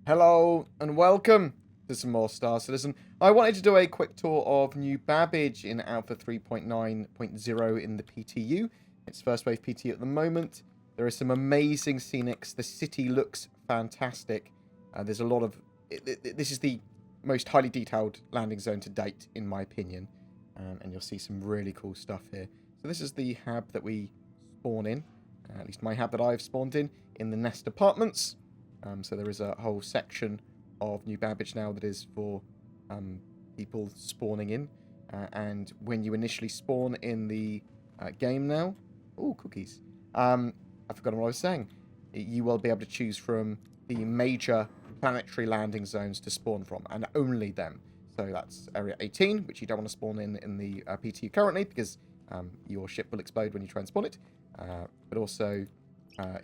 Hello and welcome to some more Star Citizen. I wanted to do a quick tour of New Babbage in Alpha 3.9.0 in the PTU. It's first wave PTU at the moment. There are some amazing scenics. The city looks fantastic. There's a lot of... This is the most highly detailed landing zone to date, in my opinion. And you'll see some really cool stuff here. So this is the hab that we spawn in. At least my hab that I've spawned in the Nest Apartments. So there is a whole section of New Babbage now that is for people spawning in. And when you initially spawn in the game now... Oh, cookies. I've forgotten what I was saying. You will be able to choose from the major planetary landing zones to spawn from, and only them. So that's Area 18, which you don't want to spawn in the PTU currently, because your ship will explode when you try and spawn it. But also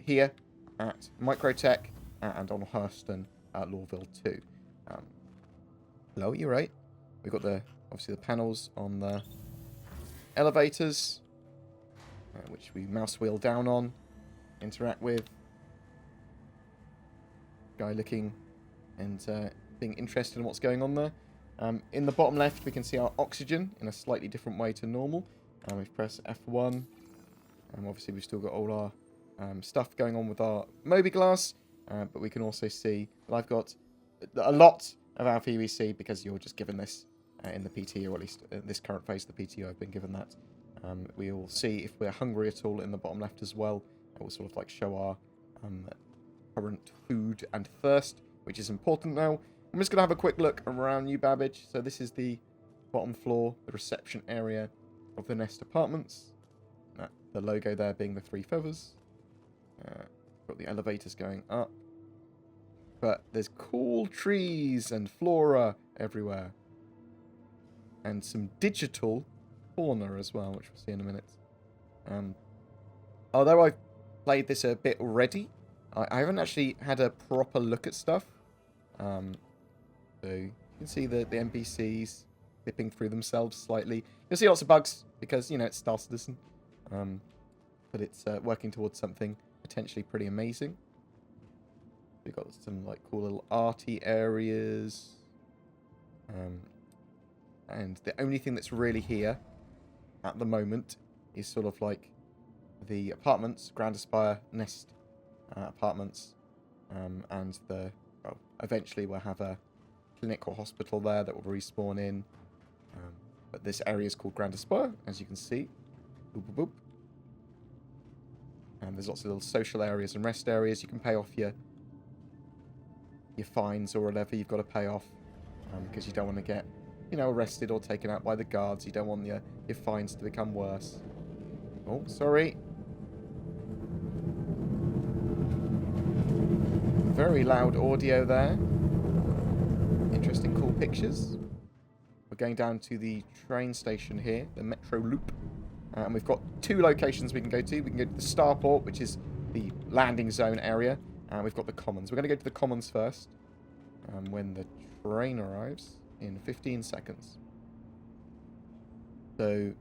here at microTech, and on Hurston at Lawville 2. Hello, you're right. We've got obviously the panels on the elevators, which we mouse wheel down on, interact with. Guy looking and being interested in what's going on there. In the bottom left, we can see our oxygen in a slightly different way to normal. We've pressed F1. Obviously, we've still got all our stuff going on with our Mobi-Glass. But we can also see that I've got a lot of our PVC because you're just given this in the PT, or at least in this current phase of the PTO, I've been given that. We will see if we're hungry at all in the bottom left as well. It will sort of like show our current food and thirst, which is important now. I'm just going to have a quick look around New Babbage. So this is the bottom floor, the reception area of the Nest Apartments. The logo there being the 3 feathers. Got the elevators going up. But there's cool trees and flora everywhere. And some digital fauna as well, which we'll see in a minute. Although I've played this a bit already, I haven't actually had a proper look at stuff. So you can see the NPCs dipping through themselves slightly. You'll see lots of bugs because, you know, it's Star Citizen. But it's working towards something potentially pretty amazing. We've got some like cool little arty areas. And the only thing that's really here at the moment is sort of like the apartments, Grand Aspire, Nest Apartments. And eventually we'll have a clinic or hospital there that will respawn in. But this area is called Grand Aspire, as you can see. Boop, boop, boop. And there's lots of little social areas and rest areas. You can pay off your fines or whatever you've got to pay off, because you don't want to get, you know, arrested or taken out by the guards. You don't want your fines to become worse. Oh, sorry. Very loud audio there. Interesting, cool pictures. We're going down to the train station here, the Metro Loop. And we've got 2 locations we can go to. We can go to the Starport, which is the landing zone area. And we've got the Commons. We're going to go to the Commons first. When the train arrives in 15 seconds. So,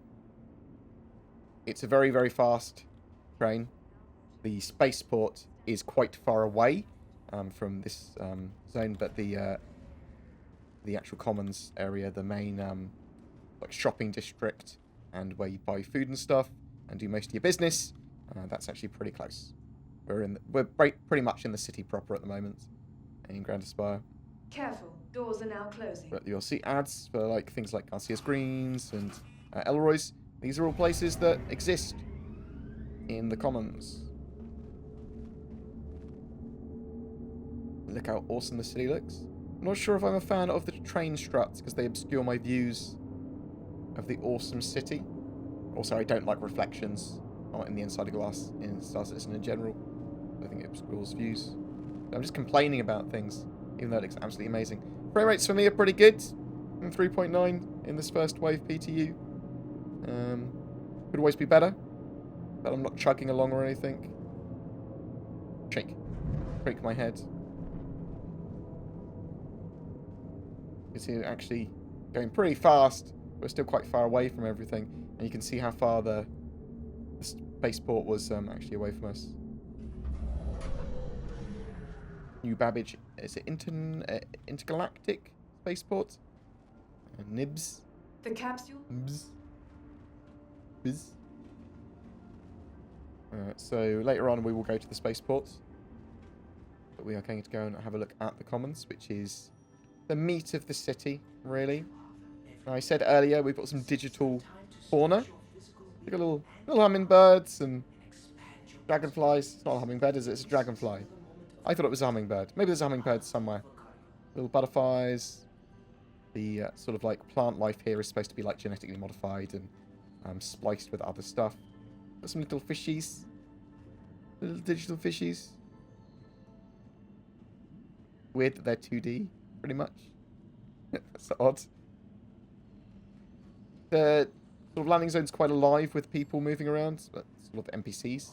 it's a very, very fast train. The Spaceport is quite far away from this zone. But the actual Commons area, the main like shopping district, and where you buy food and stuff and do most of your business, that's actually pretty close. We're pretty much in the city proper at the moment in Grand Aspire. Careful, doors are now closing. But you'll see ads for like things like RCS Greens and Elroy's. These are all places that exist in the Commons. Look how awesome the city looks. I'm not sure if I'm a fan of the train struts because they obscure my views of the awesome city. Also, I don't like reflections in the inside of glass in Star Citizen in general. I think it obscures views. I'm just complaining about things, even though it looks absolutely amazing. Frame rates for me are pretty good. 3.9 in this first wave PTU. Could always be better, but I'm not chugging along or anything. Shake my head. You can see it actually going pretty fast. We're still quite far away from everything, and you can see how far the spaceport was actually away from us. New Babbage. Is it intergalactic spaceport? Nibs. The capsule? Nibs. Biz. So later on we will go to the spaceport. But we are going to go and have a look at the Commons, which is the meat of the city, really. Now, I said earlier we've got some digital fauna. We've got little hummingbirds and dragonflies. It's not a hummingbird, is it? It's a dragonfly. I thought it was a hummingbird. Maybe there's a hummingbird somewhere. Little butterflies. The sort of like plant life here is supposed to be like genetically modified and spliced with other stuff. Got some little fishies. Little digital fishies. Weird that they're 2D, pretty much. That's odd. The sort of landing zone's quite alive with people moving around, but it's a lot of NPCs.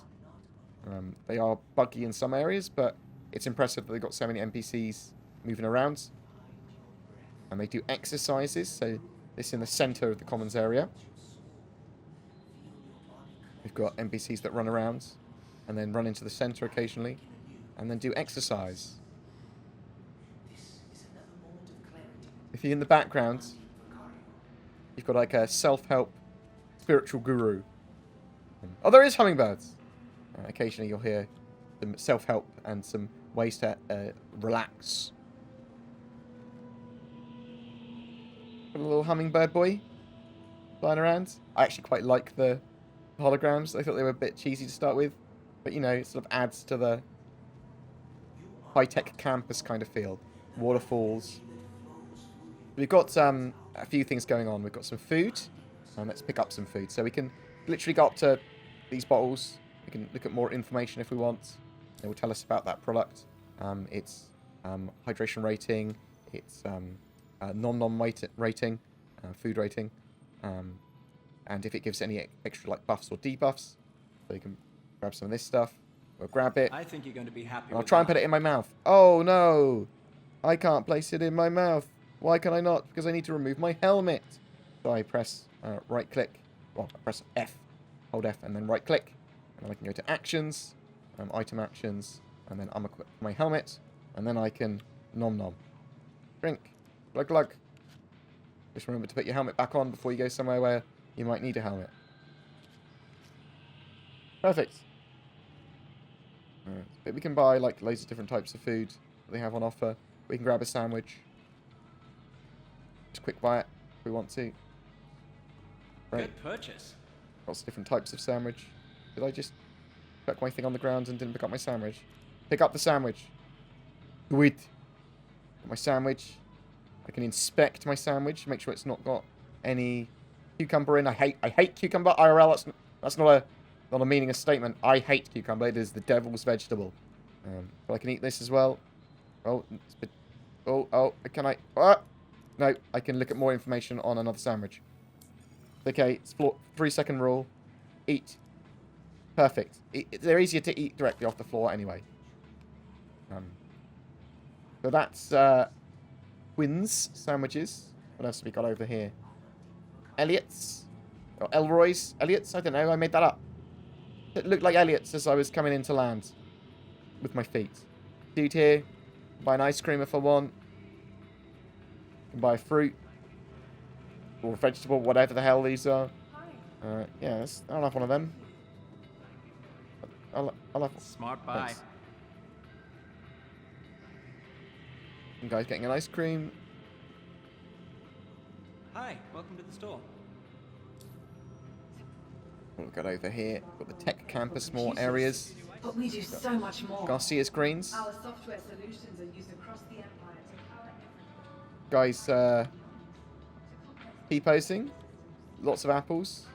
They are buggy in some areas, but it's impressive that they've got so many NPCs moving around. And they do exercises, so this in the center of the commons area. We've got NPCs that run around and then run into the center occasionally and then do exercise. If you're in the background, you've got like a self-help spiritual guru. Oh, there is hummingbirds. Occasionally you'll hear some self-help and some ways to relax. Got a little hummingbird boy flying around. I actually quite like the holograms. I thought they were a bit cheesy to start with. But, you know, it sort of adds to the high-tech campus kind of feel. Waterfalls. We've got a few things going on. We've got some food. Let's pick up some food. So we can literally go up to these bottles. We can look at more information if we want. It will tell us about that product. Its hydration rating. Its nom-nom rating. Food rating. And if it gives any extra like buffs or debuffs. So you can grab some of this stuff. We'll grab it. I think you're going to be happy. I'll try and put it in my mouth. Oh no! I can't place it in my mouth. Why can I not? Because I need to remove my helmet. So I press right click. Well, I press F. Hold F and then right click. And then I can go to actions. Item actions. And then unequip my helmet. And then I can nom nom. Drink. Glug glug. Just remember to put your helmet back on before you go somewhere where you might need a helmet. Perfect. But we can buy like loads of different types of food that they have on offer. We can grab a sandwich. Just quick buy it if we want to. Right. Good purchase. Lots of different types of sandwich. Did I just chuck my thing on the ground and didn't pick up my sandwich? Pick up the sandwich. Do it. Got my sandwich. I can inspect my sandwich, make sure it's not got any cucumber in. I hate cucumber. IRL. That's not a meaningless statement. I hate cucumber. It is the devil's vegetable. But I can eat this as well. Oh, it's a bit, oh, can I? No, I can look at more information on another sandwich. Okay, it's 3-second rule. Eat. Perfect. They're easier to eat directly off the floor anyway. So that's Quinn's sandwiches. What else have we got over here? Elliot's. Or Elroy's. Elliot's? I don't know. I made that up. It looked like Elliot's as I was coming into land. With my feet. Dude here. Buy an ice cream if I want. Can buy a fruit. Or a vegetable, whatever the hell these are. Yeah, I'll have one of them. I'll have... Smart buy. Thanks. Some guy's getting an ice cream. Hi, welcome to the store. We'll go over here. Got the tech campus, more areas. But we do so much more. Garcia screens. Our software solutions are used across the empire to power everything. Guys, P-posting. Lots of apples.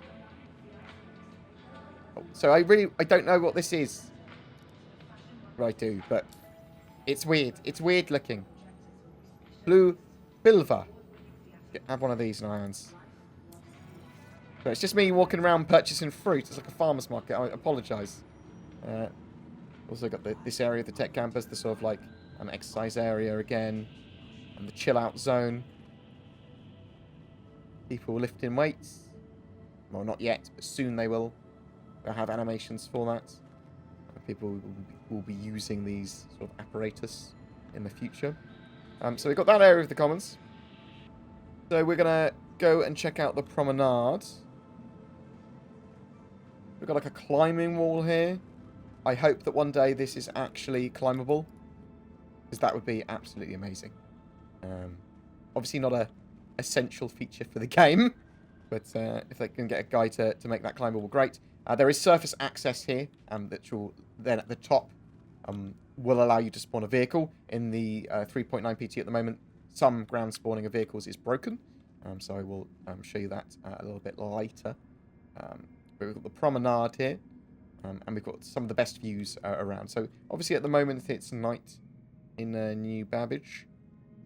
Oh, so I don't know what this is. Well, I do, but it's weird. It's weird looking. Blue Bilva. Have one of these in irons. So it's just me walking around purchasing fruit. It's like a farmer's market. I apologise. Also got this area of the tech campus, the sort of like an exercise area again, and the chill out zone. People lifting weights. Well, not yet, but soon they will. They'll have animations for that. People will be using these sort of apparatus. in the future. So we've got that area of the commons. So we're going to go and check out the promenade. We've got like a climbing wall here. I hope that one day this is actually climbable, because that would be absolutely amazing. Obviously not a essential feature for the game, but if they can get a guy to make that climbable, great. There is surface access here, that will then at the top will allow you to spawn a vehicle. In the 3.9 PT at the moment, some ground spawning of vehicles is broken, so I will show you that a little bit later. But we've got the promenade here, and we've got some of the best views around. So obviously at the moment it's night in New Babbage,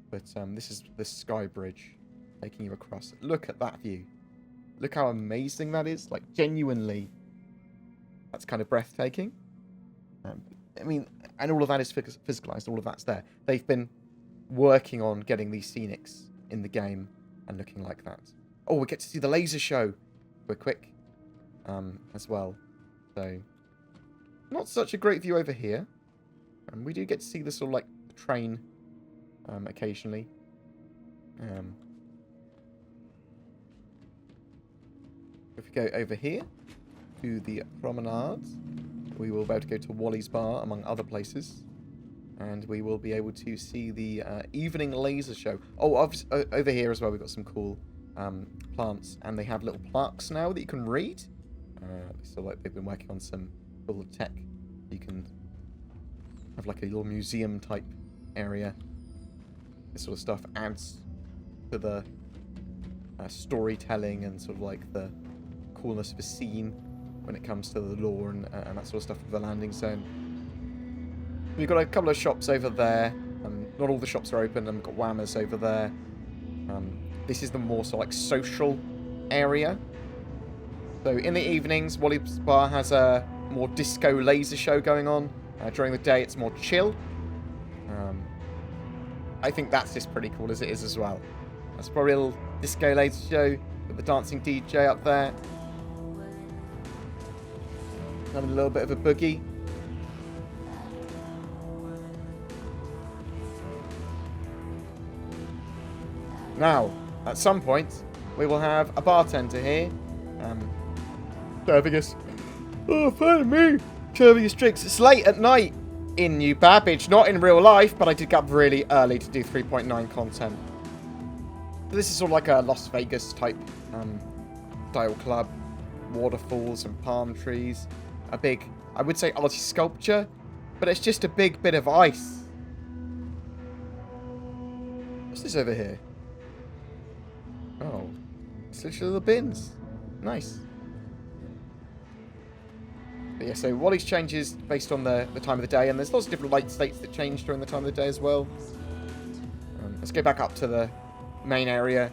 but this is the sky bridge taking you across. Look at that view. Look how amazing that is. Like, genuinely, that's kind of breathtaking. I mean, and all of that is physicalized. All of that's there. They've been working on getting these scenics in the game and looking like that. Oh, we get to see the laser show. We're quick as well. So, not such a great view over here. We do get to see the sort of like train occasionally. If we go over here to the promenade, we will be able to go to Wally's Bar, among other places. And we will be able to see the evening laser show. Oh, over here as well, we've got some cool plants. And they have little plaques now that you can read. So like they've been working on some cool tech. You can have like a little museum type area. This sort of stuff adds to the storytelling and sort of like the coolness of a scene when it comes to the lore and that sort of stuff with the landing zone. We've got a couple of shops over there. Not all the shops are open. We've got Whammers over there. This is the more sort of like social area. So in the evenings, Wally's Bar has a more disco laser show going on. During the day, it's more chill. I think that's just pretty cool as it is as well. That's probably a little disco laser show with the dancing DJ up there. Having a little bit of a boogie. Now, at some point, we will have a bartender here. Serving us. Oh, pardon me. Serving us drinks. It's late at night in New Babbage. Not in real life, but I did get up really early to do 3.9 content. This is sort of like a Las Vegas type style club. Waterfalls and palm trees. A big, I would say, arty sculpture, but it's just a big bit of ice. What's this over here? Oh, it's literally the bins. Nice. But yeah, so Wally's changes based on the time of the day, and there's lots of different light states that change during the time of the day as well. Let's go back up to the main area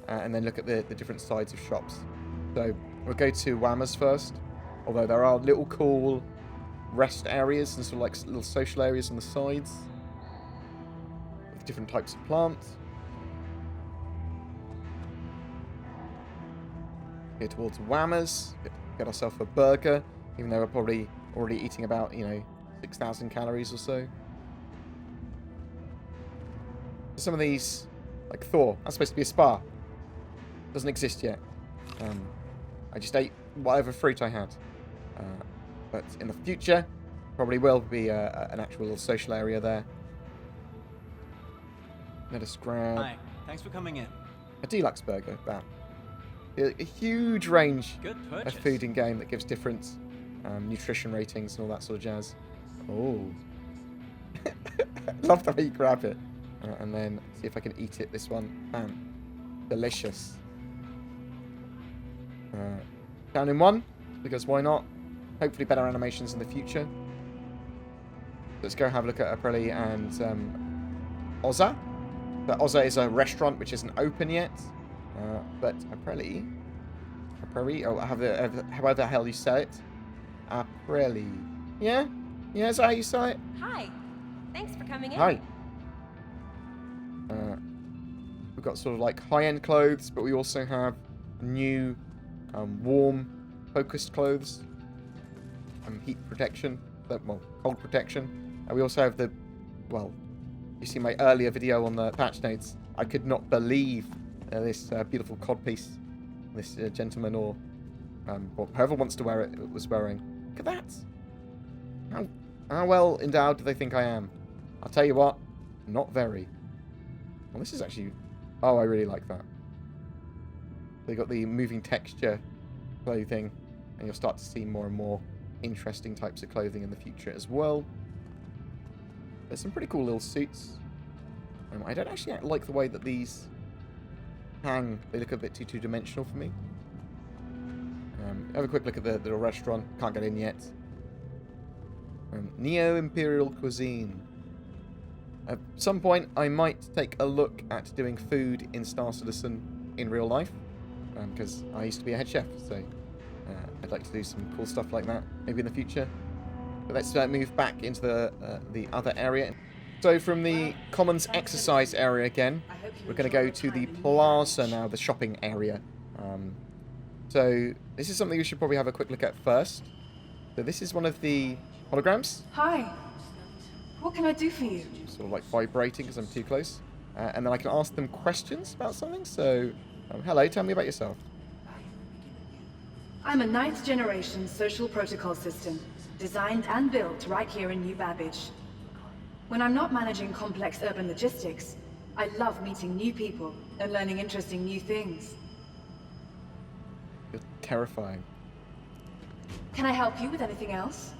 and then look at the different sides of shops. So we'll go to Whammers first, although there are little cool rest areas and sort of like little social areas on the sides with different types of plants. Go towards Whammers, get ourselves a burger, even though we're probably already eating about, 6,000 calories or so. Some of these, like Thor, that's supposed to be a spa. Doesn't exist yet. I just ate whatever fruit I had. But in the future, probably will be an actual little social area there. Let us grab... Hi, thanks for coming in. A deluxe burger, that. A huge range Good of purchase. food in game that gives different nutrition ratings and all that sort of jazz. Oh. Love the way you grab it. And then see if I can eat it, this one. Bam. Delicious. Down in one, because why not? Hopefully better animations in the future. Let's go have a look at Aprili and Oza. So Oza is a restaurant which isn't open yet. But Aprili, oh, however the hell you say it. Aprili. Yeah? Yeah, is that how you say it? Hi. Thanks for coming in. Hi. We've got sort of like high-end clothes, but we also have new, warm, focused clothes. Heat protection, well, cold protection. And we also have the, well, you see my earlier video on the patch notes, I could not believe this beautiful codpiece this gentleman or whoever wants to wear it was wearing. Look at that. How well endowed do they think I am? I'll tell you what, not very. Well, this is actually... Oh, I really like that. They got the moving texture clothing, and you'll start to see more and more interesting types of clothing in the future as well. There's some pretty cool little suits. I don't actually like the way that these hang. They look a bit too two-dimensional for me. Have a quick look at the little restaurant. Can't get in yet. Imperial Cuisine. At some point, I might take a look at doing food in Star Citizen in real life, because I used to be a head chef, so I'd like to do some cool stuff like that maybe in the future. But let's move back into the other area. So from the Commons exercise area again, we're going to go to the Plaza now, the shopping area. So this is something we should probably have a quick look at first. So this is one of the holograms. Hi. What can I do for you? Sort of like vibrating because I'm too close. And then I can ask them questions about something. So, hello, tell me about yourself. I'm a 9th generation social protocol system, designed and built right here in New Babbage. When I'm not managing complex urban logistics, I love meeting new people and learning interesting new things. You're terrifying. Can I help you with anything else?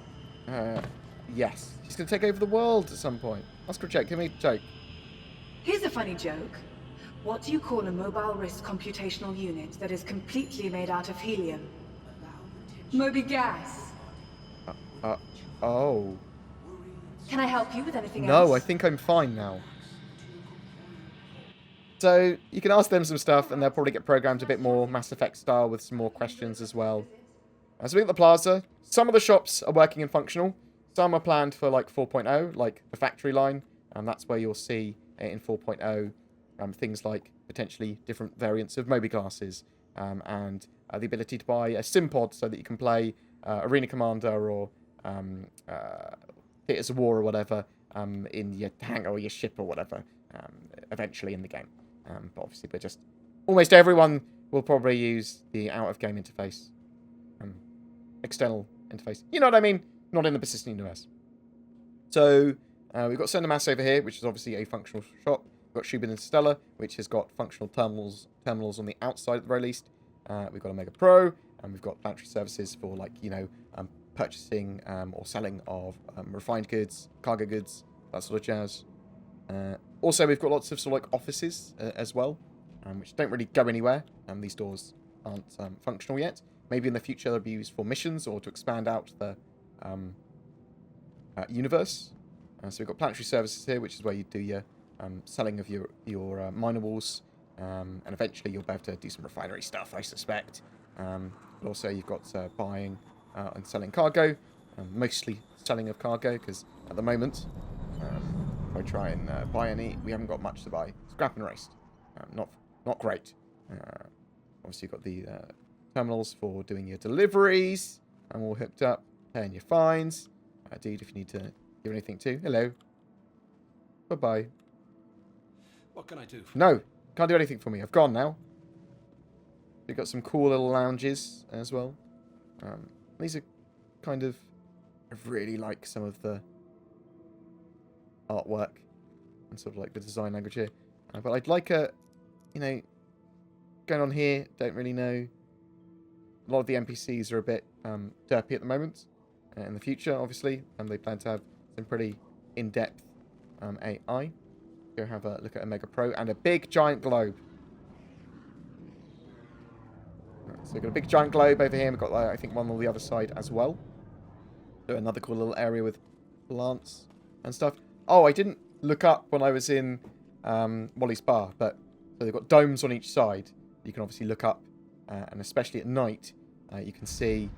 Yes. She's going to take over the world at some point. Ask her a joke. Give me a joke. Here's a funny joke. What do you call a mobile wrist computational unit that is completely made out of helium? Moby gas. Oh. Can I help you with anything else? No, I think I'm fine now. So, you can ask them some stuff, and they'll probably get programmed a bit more Mass Effect style with some more questions as well. As we at the Plaza, some of the shops are working and functional. Some are planned for like 4.0, like the factory line, and that's where you'll see in 4.0 things like potentially different variants of Moby glasses and the ability to buy a sim pod so that you can play Arena Commander or Theatres of War or whatever in your hangar or your ship or whatever eventually in the game. But obviously, we're just... Almost everyone will probably use the out-of-game interface. External interface. You know what I mean? Not in the persistent universe. So, we've got Cinemass over here, which is obviously a functional shop. We've got Shubin and Stella, which has got functional terminals on the outside at the very least. We've got Omega Pro, and we've got Planetary Services for, like, you know, purchasing or selling of refined goods, cargo goods, that sort of jazz. Also, we've got lots of sort of like offices as well, which don't really go anywhere. These doors aren't functional yet. Maybe in the future they'll be used for missions or to expand out the universe. So we've got Planetary Services here, which is where you do your selling of your minables, and eventually you'll be able to do some refinery stuff, I suspect. But also you've got buying and selling cargo, mostly selling of cargo, because at the moment, if I try and buy any, we haven't got much to buy. Scrap and waste, not great. Obviously you've got the terminals for doing your deliveries, and all hooked up, paying your fines. Dude, if you need to give anything to. Hello. Bye-bye. What can I do for No, can't do anything for me. I've gone now. We've got some cool little lounges as well. These are kind of... I really like some of the artwork and sort of like the design language here. But I'd like a, you know, going on here, don't really know. A lot of the NPCs are a bit derpy at the moment. In the future, obviously, they plan to have some pretty in-depth AI. Go have a look at Omega Pro and a big giant globe. So we've got a big giant globe over here. We've got, I think, one on the other side as well. So another cool little area with plants and stuff. Oh, I didn't look up when I was in Wally's Bar, but so they've got domes on each side. You can obviously look up, and especially at night, you can see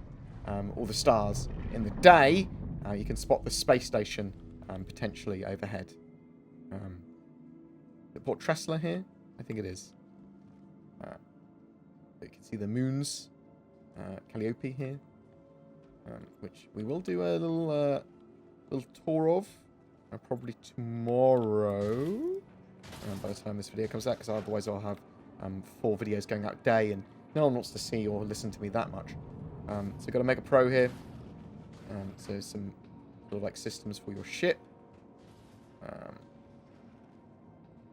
all the stars. In the day, you can spot the space station potentially overhead. The Port Tressler here? I think it is. You can see the moons. Calliope here. Which we will do a little tour of probably tomorrow. By the time this video comes out, because otherwise I'll have 4 videos going out a day, and no one wants to see or listen to me that much. So I've got a Mega Pro here. So some sort of like systems for your ship.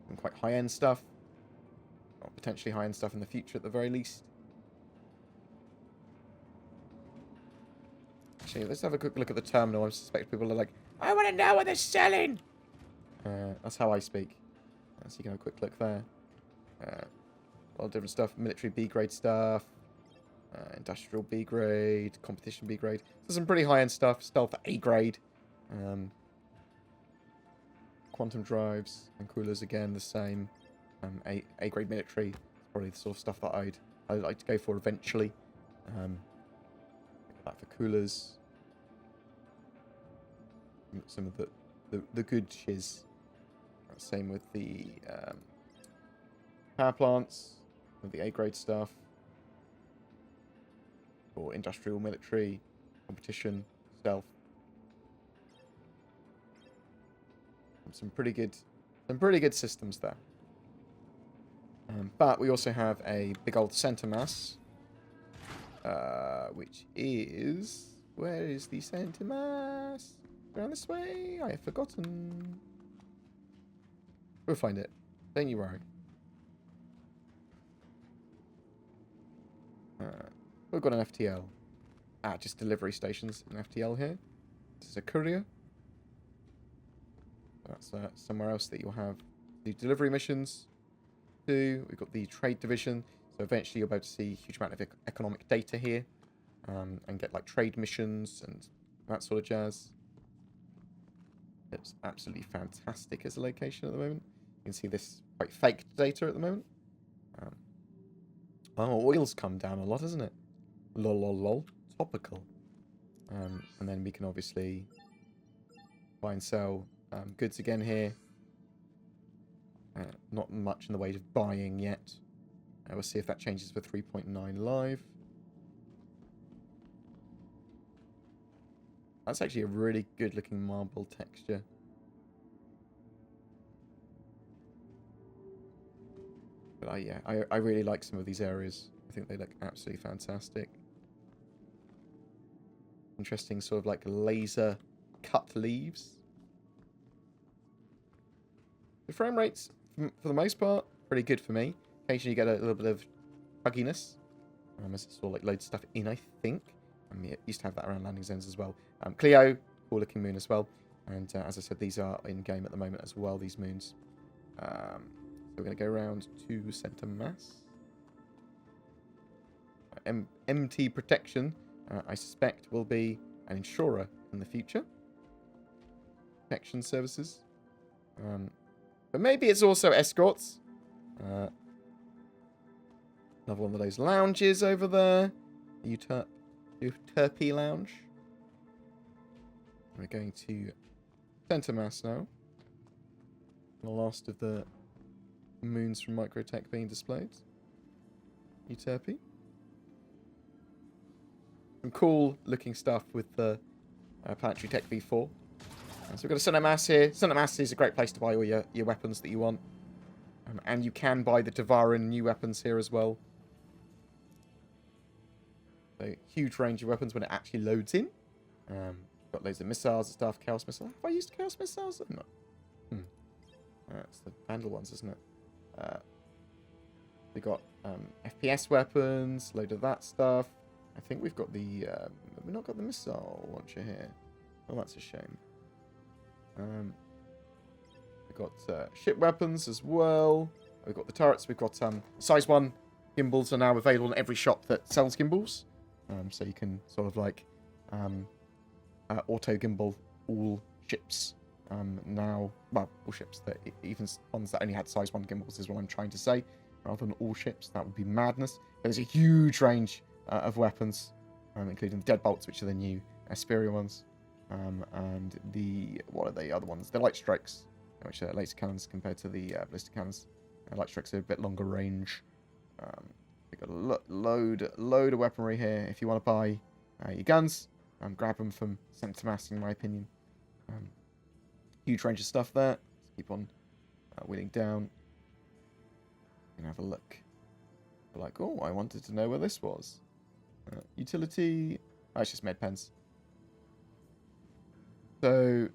Some quite high-end stuff. Or potentially high-end stuff in the future at the very least. Actually, let's have a quick look at the terminal. I suspect people are like, I want to know what they're selling! That's how I speak. So you can have a quick look there. A lot of different stuff. Military B-grade stuff. Industrial B-grade. Competition B-grade. So some pretty high-end stuff. Stealth A-grade. Quantum drives and coolers, again, the same. A-grade military. Probably the sort of stuff that I'd like to go for eventually. That for coolers. Some of the good shiz. Same with the power plants, with the A-grade stuff, or industrial, military, competition, stealth. Some pretty good systems there. But we also have a big old center mass, which is, where is the center mass? Around this way? I have forgotten. We'll find it. Don't you worry. We've got an FTL. Just delivery stations. An FTL here. This is a courier. That's somewhere else that you'll have the delivery missions. We've got the trade division. So eventually you'll be able to see a huge amount of economic data here. And get like trade missions and that sort of jazz. It's absolutely fantastic as a location at the moment. You can see this quite fake data at the moment. Oil's come down a lot, hasn't it? Lol. Topical. And then we can obviously buy and sell goods again here. Not much in the way of buying yet. We'll see if that changes for 3.9 live. That's actually a really good looking marble texture. But I really like some of these areas. I think they look absolutely fantastic. Interesting sort of like laser cut leaves. The frame rates, for the most part, pretty good for me. Occasionally you get a little bit of bugginess. As it's sort of like loads of stuff in, I think. It used to have that around landing zones as well. Cleo, cool looking moon as well. And as I said, these are in game at the moment as well, these moons. So we're going to go around to center mass. MT protection, I suspect, will be an insurer in the future. Protection services. But maybe it's also escorts. Another one of those lounges over there. Uterpy lounge. We're going to center mass now. The last of the moons from microTech being displayed. Uterpy. Some cool looking stuff with the Planetary Tech V4. So we've got a center mass here. Center mass is a great place to buy all your weapons that you want. And you can buy the Devarin new weapons here as well. So huge range of weapons when it actually loads in. Got loads of missiles and stuff. Chaos missiles. Have I used chaos missiles? No. That's the Vandal ones, isn't it? We got FPS weapons. Load of that stuff. I think we've got the... we've not got the missile launcher here. Oh, that's a shame. We've got ship weapons as well. We've got the turrets. We've got size 1 gimbals are now available in every shop that sells gimbals. So you can sort of like auto gimbal all ships now. Well, all ships, that even ones that only had size 1 gimbals is what I'm trying to say. Rather than all ships, that would be madness. There's a huge range of weapons, including the deadbolts, which are the new Asperia ones. And the, what are the other ones? The light strikes, which are laser cannons compared to the ballistic cannons. Light strikes are a bit longer range. We've got a load of weaponry here. If you want to buy your guns, grab them from center mass, in my opinion. Huge range of stuff there. Let's keep on wheeling down. And have a look. We're like, oh, I wanted to know where this was. Utility. Oh, it's just med pens. So,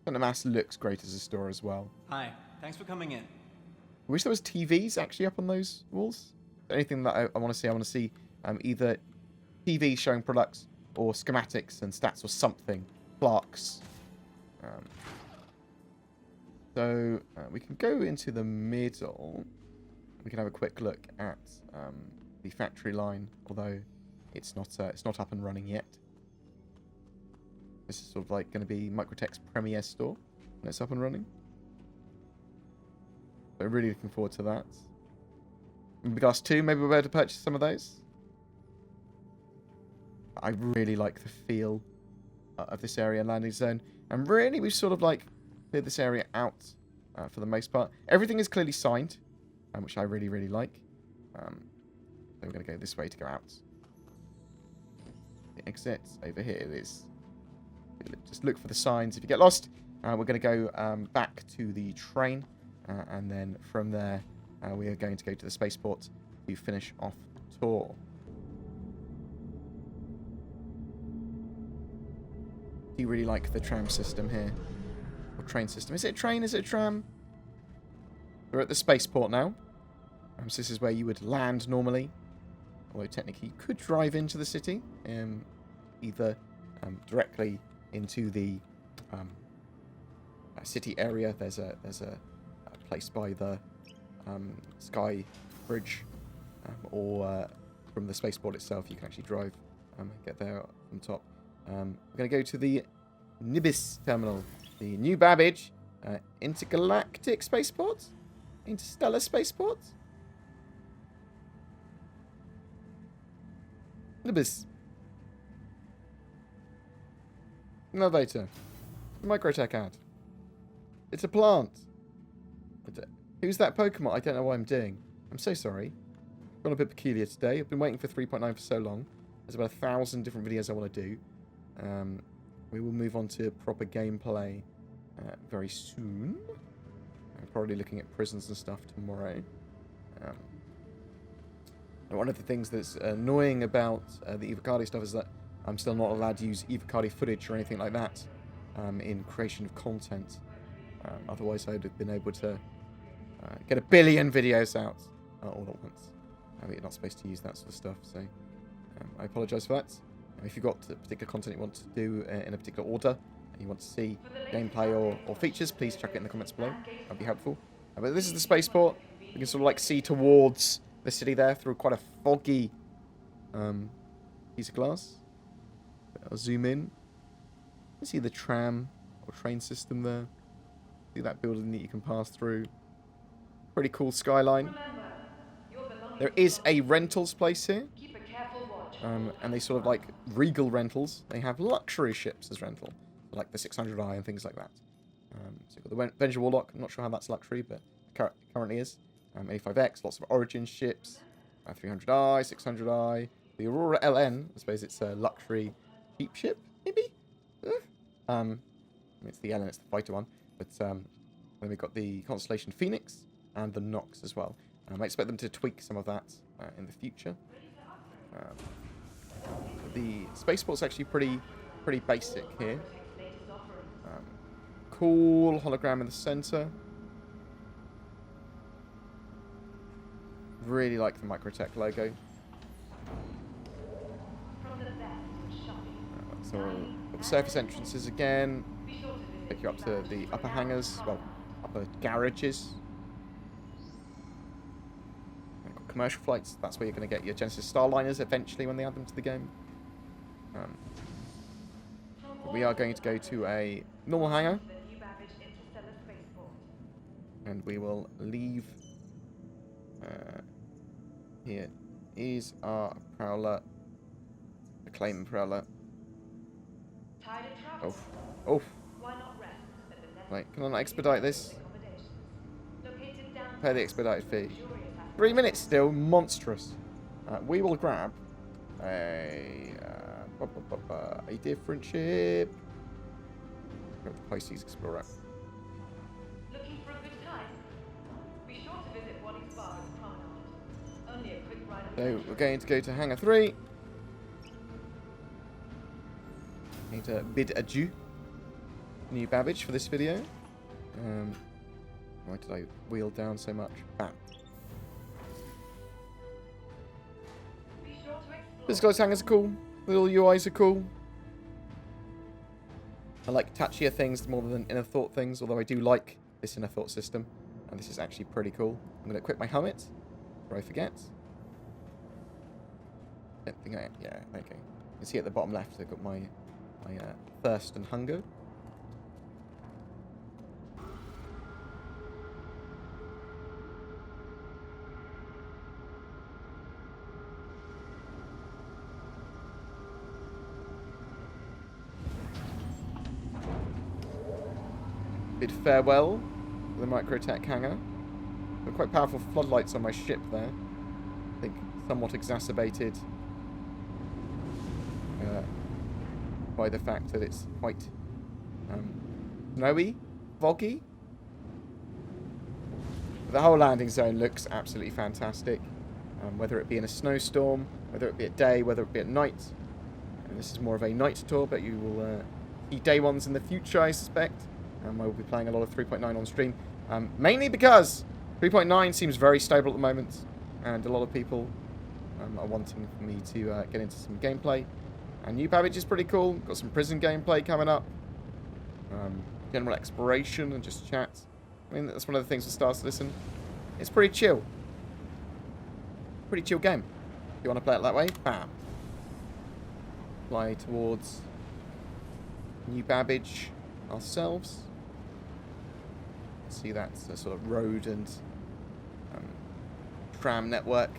Center Mass looks great as a store as well. Hi, thanks for coming in. I wish there was TVs actually up on those walls. Anything that I want to see, I want to see either TV showing products or schematics and stats or something. Plaques. So we can go into the middle. We can have a quick look at the factory line, although it's not up and running yet. This is sort of like going to be microTech's premier store when it's up and running. So really looking forward to that. Glass 2, maybe we'll be able to purchase some of those. I really like the feel of this area and landing zone. And really, we've sort of like cleared this area out for the most part. Everything is clearly signed, which I really, really like. So we're going to go this way to go out. The exit over here it is. Just look for the signs. If you get lost, we're going to go back to the train. And then from there, we are going to go to the spaceport to finish off the tour. Do you really like the tram system here? Or train system? Is it a train? Is it a tram? We're at the spaceport now. So this is where you would land normally. Although technically you could drive into the city. Either directly into the city area. There's a place by the Sky Bridge, or from the spaceport itself you can actually drive and get there from top. We're going to go to the Nibis terminal, the new Babbage intergalactic spaceport, interstellar spaceport. Nibis. Innovator. microTech ad. It's a plant. Who's that Pokemon? I don't know what I'm doing. I'm so sorry. Gone a bit peculiar today. I've been waiting for 3.9 for so long. There's about 1,000 different videos I want to do. We will move on to proper gameplay very soon. I'm probably looking at prisons and stuff tomorrow. One of the things that's annoying about the Evocati stuff is that I'm still not allowed to use Evocati footage or anything like that in creation of content. Otherwise, I'd have been able to get 1 billion videos out all at once. But you're not supposed to use that sort of stuff, so I apologise for that. If you've got particular content you want to do in a particular order, and you want to see gameplay or features, please chuck it in the comments below. That'd be helpful. But this is the spaceport. You can sort of like see towards the city there through quite a foggy piece of glass. I'll zoom in. You can see the tram or train system there. See that building that you can pass through. Pretty cool skyline. There is a rentals place here. And they sort of like regal rentals. They have luxury ships as rental. Like the 600i and things like that. So you've got the Avenger Warlock. I'm not sure how that's luxury, but it currently is. 85X, lots of Origin ships. 300i, 600i. The Aurora LN, I suppose it's a luxury cheap ship, maybe? It's the LN, it's the fighter one. But then we've got the Constellation Phoenix and the Nox as well. I expect them to tweak some of that in the future. The spaceport's actually pretty basic here. Cool hologram in the center. Really like the microTech logo. So got the surface entrances again. Take you up to the upper hangars, well, upper garages. Got commercial flights. That's where you're going to get your Genesis Starliners eventually when they add them to the game. We are going to go to a normal hangar. And we will leave. Here is our Prowler. Acclaim Prowler. Oh. Wait, can I not expedite this? Pay the expedited fee. 3 minutes still. Monstrous. We will grab a different ship. Got the Pisces Explorer. Looking for a good time? Be sure to visit Waddy's Bar at Promenade. Only a quick ride. So we're going to go to Hangar 3. Need to bid adieu. New Babbage for this video. Why did I wheel down so much? Bam. Physicalized hangars are cool. Little UIs are cool. I like touchier things more than inner thought things, although I do like this inner thought system. And this is actually pretty cool. I'm going to equip my helmet before I forget. Don't think I... Yeah, okay. You can see at the bottom left I've got my thirst and hunger. Bid farewell to the microTech hangar. There are quite powerful floodlights on my ship there. I think somewhat exacerbated by the fact that it's quite snowy, foggy. The whole landing zone looks absolutely fantastic. Whether it be in a snowstorm, whether it be at day, whether it be at night. And this is more of a night tour, but you will see day ones in the future, I suspect. I will be playing a lot of 3.9 on stream. Mainly because 3.9 seems very stable at the moment. And a lot of people are wanting me to get into some gameplay. And New Babbage is pretty cool. Got some prison gameplay coming up. General exploration and just chat. I mean, that's one of the things with Star Citizen. It's pretty chill. Pretty chill game. If you want to play it that way, bam. Fly towards New Babbage ourselves. See that sort of road and tram network.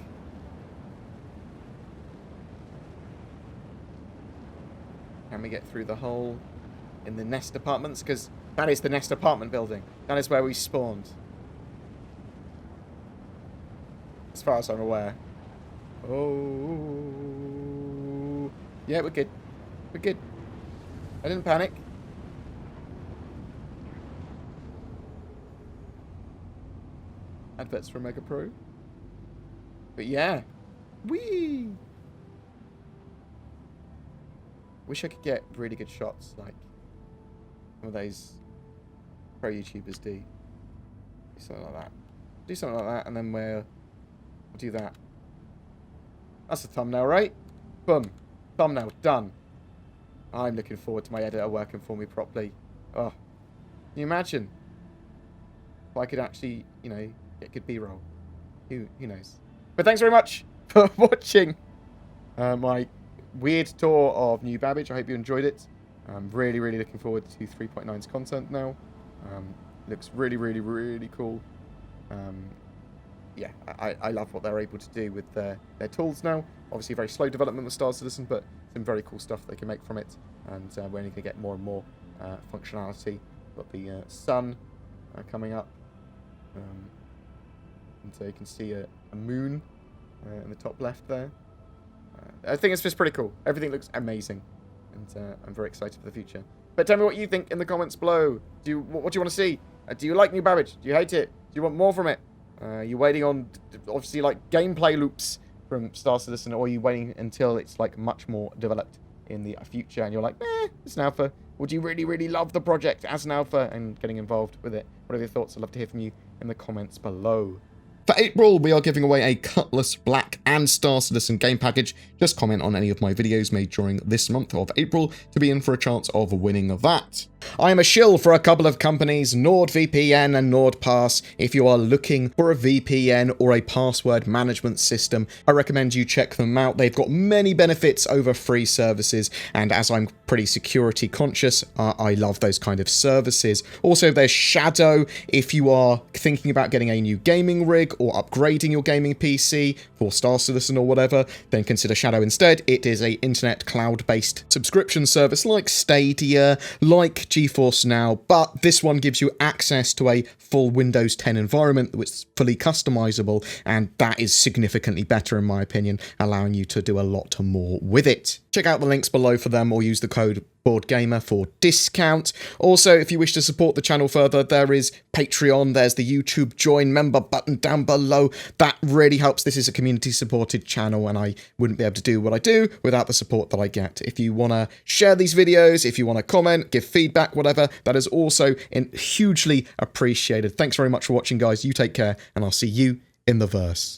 Can we get through the hole in the nest apartments? Because that is the nest apartment building. That is where we spawned. As far as I'm aware. Oh. Yeah, we're good. We're good. I didn't panic. Adverts for Omega Pro. But yeah. Whee! Wish I could get really good shots like some of those pro YouTubers do. Do something like that. Do something like that and then we'll do that. That's a thumbnail, right? Boom. Thumbnail. Done. I'm looking forward to my editor working for me properly. Oh. Can you imagine? If I could actually, you know, get good B-roll. Who knows? But thanks very much for watching my weird tour of New Babbage. I hope you enjoyed it. I'm really, really looking forward to 3.9's content now. Looks really, really, really cool. Yeah, I love what they're able to do with their tools now. Obviously, very slow development with Star Citizen, but some very cool stuff they can make from it. And we're only going to get more and more functionality. Got the sun coming up. And so you can see a moon in the top left there. I think it's just pretty cool. Everything looks amazing. And I'm very excited for the future. But tell me what you think in the comments below. What do you want to see? Do you like New Babbage? Do you hate it? Do you want more from it? Are you waiting on, obviously, like, gameplay loops from Star Citizen? Or are you waiting until it's, like, much more developed in the future? And you're like, it's an alpha. Would you really, really love the project as an alpha and getting involved with it? What are your thoughts? I'd love to hear from you in the comments below. For April, we are giving away a Cutlass Black and Star Citizen game package. Just comment on any of my videos made during this month of April to be in for a chance of winning that. I am a shill for a couple of companies, NordVPN and NordPass. If you are looking for a VPN or a password management system, I recommend you check them out. They've got many benefits over free services, and as I'm pretty security conscious, I love those kind of services. Also, there's Shadow. If you are thinking about getting a new gaming rig or upgrading your gaming PC for Star Citizen or whatever, then consider Shadow instead. It is a internet cloud-based subscription service like Stadia, like GeForce Now, but this one gives you access to a full Windows 10 environment which is fully customizable, and that is significantly better in my opinion, allowing you to do a lot more with it. check out the links below for them or use the code BoredGamer for discount. Also, if you wish to support the channel further, there is Patreon, there's the YouTube join member button down below. That really helps. This is a community supported channel and I wouldn't be able to do what I do without the support that I get. If you want to share these videos, if you want to comment, give feedback, whatever, that is also hugely appreciated. Thanks very much for watching, guys. You take care and I'll see you in the verse.